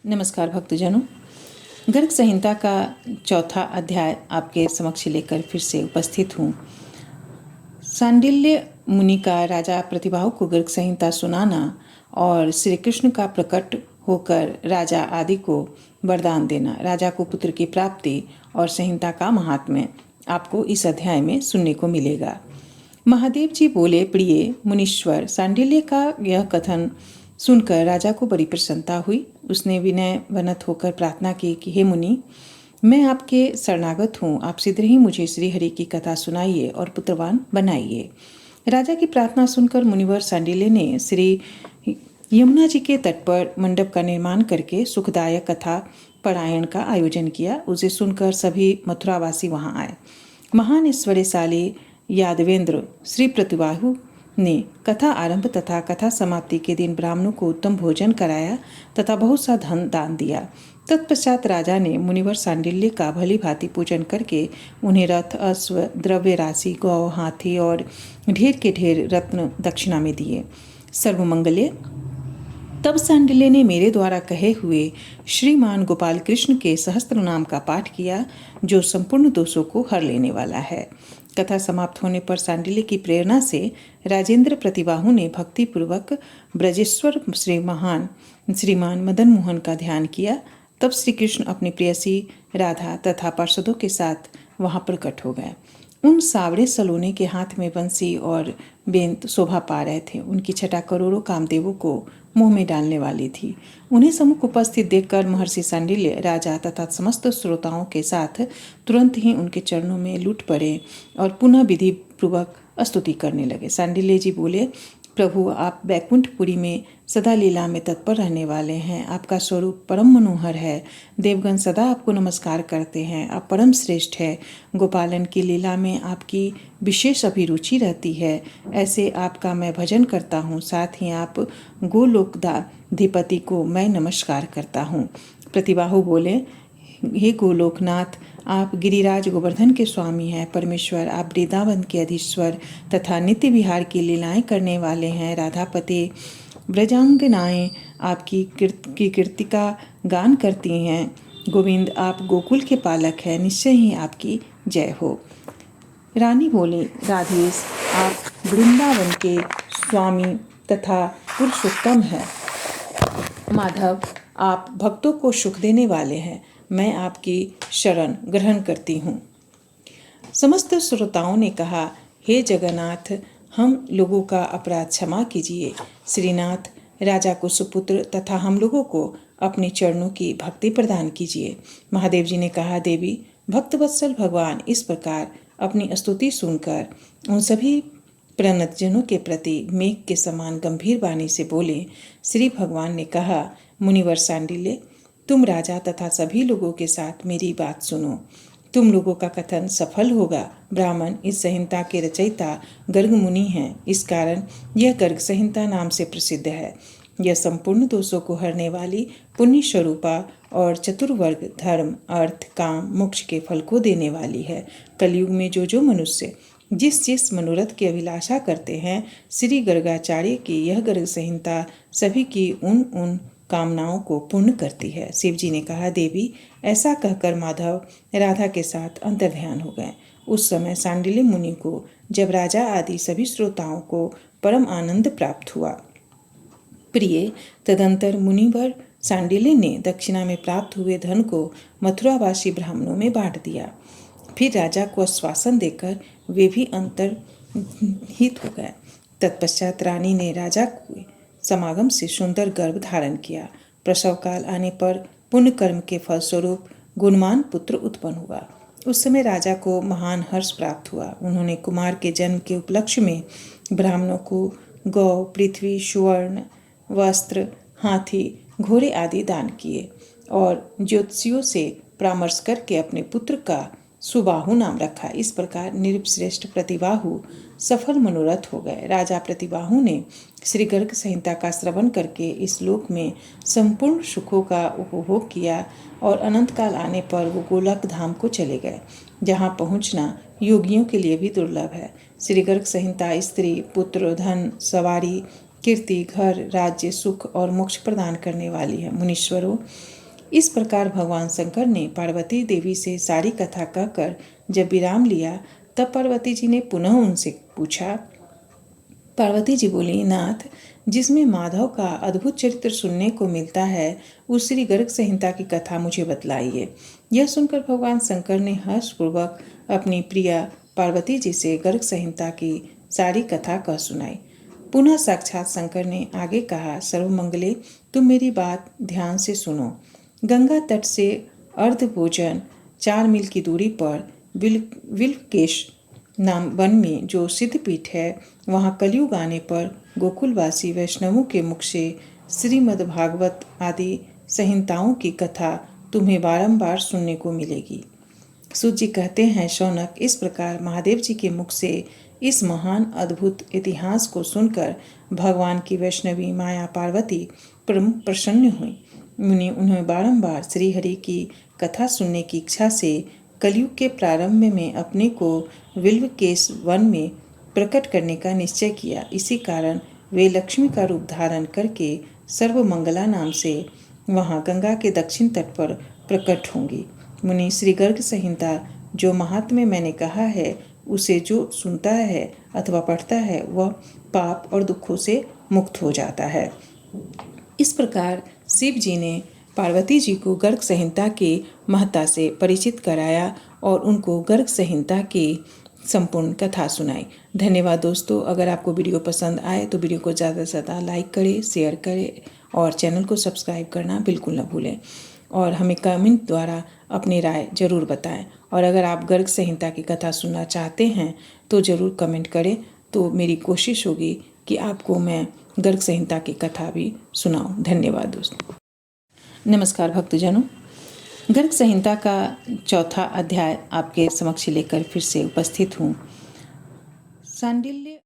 नमस्कार भक्तजनों, गर्ग संहिता का चौथा अध्याय आपके समक्ष लेकर फिर से उपस्थित हूँ। सांडिल्य मुनि का राजा प्रतिभाऊ को गर्ग संहिता सुनाना और श्री कृष्ण का प्रकट होकर राजा आदि को वरदान देना, राजा को पुत्र की प्राप्ति और संहिता का महात्म्य आपको इस अध्याय में सुनने को मिलेगा। महादेव जी बोले, प्रिय मुनीश्वर, सांडिल्य का यह कथन सुनकर राजा को बड़ी प्रसन्नता हुई। उसने विनय वनत होकर प्रार्थना की कि हे मुनि, मैं आपके शरणागत हूँ, आप शीघ्र ही मुझे श्री हरि की कथा सुनाइए और पुत्रवान बनाइए। राजा की प्रार्थना सुनकर मुनिवर सांडिल्य ने श्री यमुना जी के तट पर मंडप का निर्माण करके सुखदायक कथा पारायण का आयोजन किया। उसे सुनकर सभी मथुरावासी वहां आए। महान ऐश्वर्यशाली यादवेंद्र श्री प्रतिबाहु ने कथा आरंभ तथा कथा समाप्ति के दिन ब्राह्मणों को उत्तम भोजन कराया तथा बहुत सा धन दान दिया। तत्पश्चात राजा ने मुनिवर सांडिल्य का भली भांति पूजन करके उन्हें रथ, अश्व, द्रव्य राशि, गौ, हाथी और ढेर के ढेर रत्न दक्षिणा में दिए। सर्वमंगले। तब सांडिल्य ने मेरे द्वारा कहे हुए श्रीमान गोपाल कृष्ण के सहस्त्र नाम का पाठ किया, जो संपूर्ण दोषों को हर लेने वाला है। कथा समाप्त होने पर सांडिल्य की प्रेरणा से राजेंद्र प्रतिबाहु ने भक्तिपूर्वक ब्रजेश्वर श्रीमान मदन मोहन का ध्यान किया। तब श्री कृष्ण अपनी प्रेयसी राधा तथा पार्षदों के साथ वहां प्रकट हो गए। उन सावरे सलोने के हाथ में बंसी और बेंत शोभा पा रहे थे। उनकी छटा करोड़ों कामदेवों को मुंह में डालने वाली थी। उन्हें सम्मुख उपस्थित देखकर महर्षि सांडिल्य राजा तथा समस्त श्रोताओं के साथ तुरंत ही उनके चरणों में लूट पड़े और पुनः विधि पूर्वक स्तुति करने लगे। सांडिल्य जी बोले, प्रभु, आप बैकुंठपुरी में सदा लीला में तत्पर रहने वाले हैं। आपका स्वरूप परम मनोहर है। देवगण सदा आपको नमस्कार करते हैं। आप परम श्रेष्ठ है। गोपालन की लीला में आपकी विशेष अभिरुचि रहती है। ऐसे आपका मैं भजन करता हूँ। साथ ही आप गोलोकधाधिपति को मैं नमस्कार करता हूँ। प्रतिबाहु बोले, हे गोलोकनाथ, आप गिरिराज गोवर्धन के स्वामी हैं। परमेश्वर, आप वृंदावन के अधीश्वर तथा नित्य विहार की लीलाएं करने वाले हैं। राधापति, ब्रजांगनाएं आपकी कीर्ति का गान करती हैं। गोविंद, आप गोकुल के पालक हैं। निश्चय ही आपकी जय हो। रानी बोली, राधेश, आप वृंदावन के स्वामी तथा पुरुषोत्तम हैं। माधव, आप भक्तों को सुख देने वाले हैं। मैं आपकी शरण ग्रहण करती हूँ। समस्त श्रोताओं ने कहा, हे जगन्नाथ, हम लोगों का अपराध क्षमा कीजिए। श्रीनाथ, राजा को सुपुत्र तथा हम लोगों को अपने चरणों की भक्ति प्रदान कीजिए। महादेव जी ने कहा, देवी, भक्तवत्सल भगवान इस प्रकार अपनी स्तुति सुनकर उन सभी प्रणतजनों के प्रति मेघ के समान गंभीर वाणी से बोले। श्री भगवान ने कहा, मुनिवर सांडिल्य, तुम राजा तथा सभी लोगों के साथ मेरी बात सुनो। तुम लोगों का कथन सफल होगा। ब्राह्मण इस संहिता के रचयिता गर्ग मुनि हैं। इस कारण यह गर्ग संहिता नाम से प्रसिद्ध है। यह संपूर्ण दोषों को हरने वाली पुण्य स्वरूपा और चतुर्वर्ग धर्म, अर्थ, काम, मोक्ष के फल को देने वाली है। कलयुग में जो मनुष्य जिस मनोरथ की अभिलाषा करते हैं, श्री गर्गाचार्य की यह गर्ग संहिता सभी की उन कामनाओं को पूर्ण करती है। शिव जी ने कहा, देवी, ऐसा कहकर माधव राधा के साथ अंतर्ध्यान हो गए। उस समय सांडिल्य मुनि को जब राजा आदि सभी श्रोताओं को परम आनंद प्राप्त हुआ। प्रिय, तदंतर मुनिवर सांडिल्य ने दक्षिणा में प्राप्त हुए धन को मथुरावासी ब्राह्मणों में बांट दिया। फिर राजा को आश्वासन देकर वे भी अंतर्हित हो गए। तत्पश्चात रानी ने राजा के समागम से सुंदर गर्भ धारण किया। प्रसव काल आने पर पुण्य कर्म के फलस्वरूप गुणवान पुत्र उत्पन्न हुआ। उस समय राजा को महान हर्ष प्राप्त हुआ। उन्होंने कुमार के जन्म के उपलक्ष्य में ब्राह्मणों को गौ, पृथ्वी, सुवर्ण, वस्त्र, हाथी, घोड़े आदि दान किए और ज्योतिषियों से परामर्श करके अपने पुत्र का सुबाहु नाम रखा। इस प्रकार नृपश्रेष्ठ प्रतिबाहु सफल मनोरथ हो गए। राजा प्रतिबाहु ने श्री गर्ग संहिता का श्रवण करके इस लोक में संपूर्ण सुखों का उपभोग किया और अनंत काल आने पर वो गोलक धाम को चले गए, जहाँ पहुँचना योगियों के लिए भी दुर्लभ है। श्री गर्ग संहिता स्त्री, पुत्र, धन, सवारी, कीर्ति, घर, राज्य, सुख और मोक्ष प्रदान करने वाली है। मुनीश्वरों, इस प्रकार भगवान शंकर ने पार्वती देवी से सारी कथा कहकर जब विराम लिया, तब पार्वती जी ने पुनः उनसे पूछा। पार्वती जी बोली, नाथ, जिसमें माधव का अद्भुत चरित्र सुनने को मिलता है, उस श्री गर्ग संहिता की कथा मुझे बतलाइए। यह सुनकर भगवान शंकर ने हर्षपूर्वक अपनी प्रिया पार्वती जी से गर्ग संहिता की सारी कथा कह सुनाई। पुनः साक्षात शंकर ने आगे कहा, सर्वमंगले, तुम मेरी बात ध्यान से सुनो। गंगा तट से अर्ध भोजन 4 मील की दूरी पर विल्वकेश नाम वन में जो सिद्धपीठ है, वहाँ कलयुग आने पर गोकुलवासी वैष्णवों के मुख से श्रीमद्भागवत आदि संहिताओं की कथा तुम्हें बारंबार सुनने को मिलेगी। सूत जी कहते हैं, शौनक, इस प्रकार महादेव जी के मुख से इस महान अद्भुत इतिहास को सुनकर भगवान की वैष्णवी माया पार्वती प्रसन्न हुई। उन्हें बारंबार श्रीहरि की कथा सुनने की इच्छा से कलयुग के प्रारंभ में अपने को विल्वकेश वन में प्रकट करने का निश्चय किया। इसी कारण वे लक्ष्मी का रूप धारण करके सर्वमंगला नाम से वहाँ गंगा के दक्षिण तट पर प्रकट होंगी। मुनि, श्री गर्ग संहिता जो महात्म्य मैंने कहा है, उसे जो सुनता है अथवा पढ़ता है, वह पाप और दुखों से मुक्त हो जाता है। इस प्रकार शिव जी ने पार्वती जी को गर्ग संहिता के महत्ता से परिचित कराया और उनको गर्ग संहिता की संपूर्ण कथा सुनाई। धन्यवाद दोस्तों। अगर आपको वीडियो पसंद आए तो वीडियो को ज़्यादा से ज़्यादा लाइक करें, शेयर करें और चैनल को सब्सक्राइब करना बिल्कुल न भूलें। और हमें कमेंट द्वारा अपनी राय ज़रूर बताएं। और अगर आप गर्ग संहिता की कथा सुनना चाहते हैं तो ज़रूर कमेंट करें, तो मेरी कोशिश होगी कि आपको मैं गर्ग संहिता की कथा भी सुनाऊं। धन्यवाद दोस्तों। नमस्कार भक्तजनों, गर्ग संहिता का 4था अध्याय आपके समक्ष लेकर फिर से उपस्थित हूँ। सांडिल्य